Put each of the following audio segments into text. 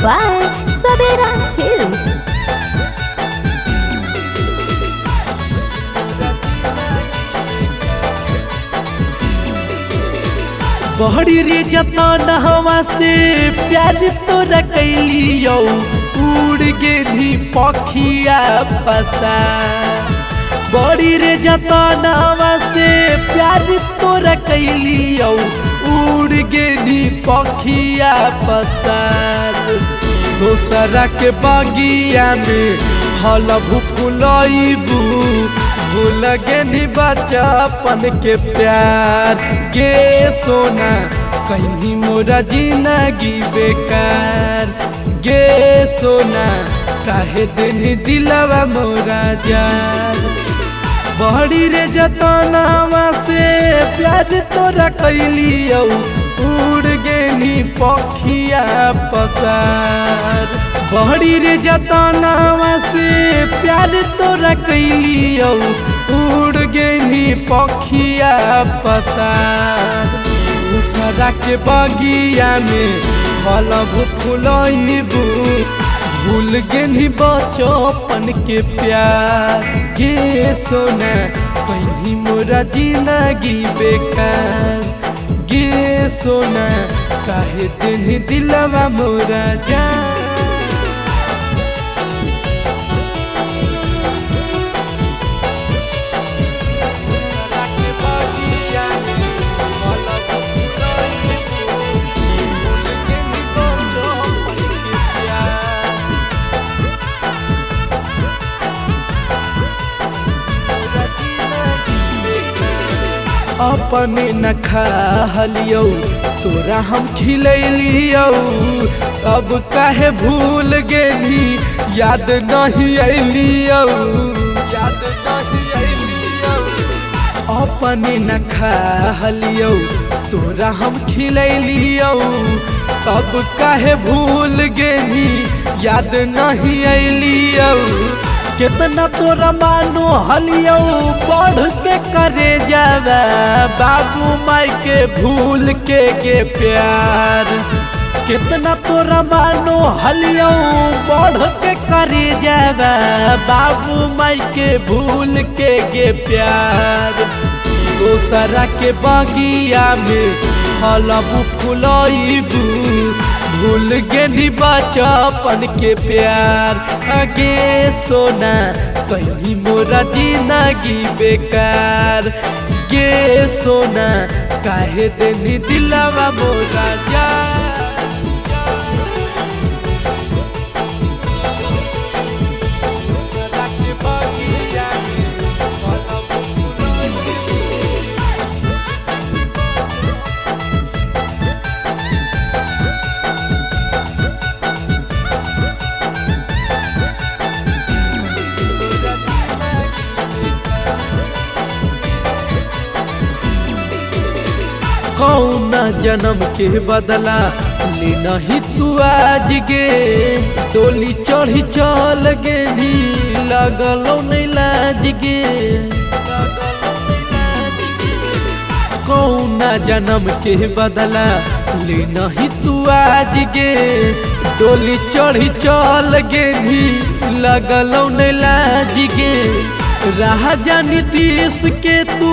by Sabera Films. बहरी रे जतन हवा से प्यार तोरा कैलियो उड़ गेली पखिया पसा। बड़ी रे जतन हवा से प्यार तोरा कैलियो उड़ गेली पखिया पसार। दोसरा के बगिया में फल फुलैबू भूल गेली बचपन के प्यार। गे सोना कहीं मोरा जिंदगी बेकार। गे सोना काहे देनी दिलवा मोरा जार। बड़ी रे जतनावा से प्यार तोरा कैलियो उड़ गेली पखिया पसार। बड़ी रे जतनावा से प्यार तोरा कैलियो उड़ गेली पखिया पसार। दूसरा के बगिया में फल फुलैबू भूल गेली बचपन के प्यार। गे सोना कहीं मोरा जिंदगी बेकार। गे सोना काहे देनी दिलवा मोरा जार। अपने न खालियो तोरा हम खिलैलियो अब काहे भूल गेली याद नहीं अलियो याद नहीं अलियो। अपने न खालियो तोरा हम खिलैलियो अब काहे भूल गेली याद नहीं अलियो। कितना तोरा मानो हलियो बढ़ के करे जावा बाबू माई के भूल के प्यार। कितना तोरा मानो हलियो बढ़ के करे जावा बाबू माई के भूल के प्यार। दोसरा के बगिया में फल फुलैबू भूल गेली बचपन के प्यार। आगे सोना कहीं मोरा जिंदगी बेकार। गे सोना काहे देनी दिलवा मोरा जार। कौन जन्म के बदला ले नहीं तू आज गे। डोली चढ़ी चल गेली लगलो नहीं लाज गे। कौन जन्म के बदला ले नहीं तू आज गे। डोली चढ़ी चल गेली लगलो नहीं लाज गे। राजा नीतीश के तू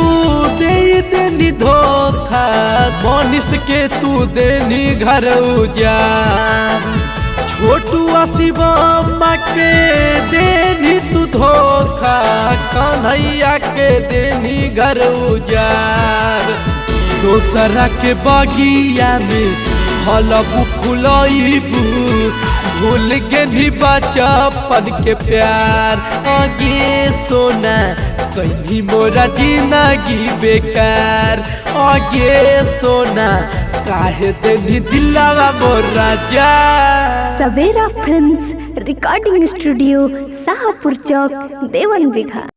दे देनी धोखा मनीष के तू देनी घर उजाड़। छोटू शिवम के देनी तू धोखा कन्हैया के देनी घर उजाड़। दोसरा के बगिया में फल फुलैबू भूल गेली बचपन के प्यार। आगे सोना कहीं मोरा जिंदगी बेकार। आगे सोना काहे देनी दिलवा मोरा जार। Sabera Films Recording Studio, Sahapur Chowk, Dewan Bigha।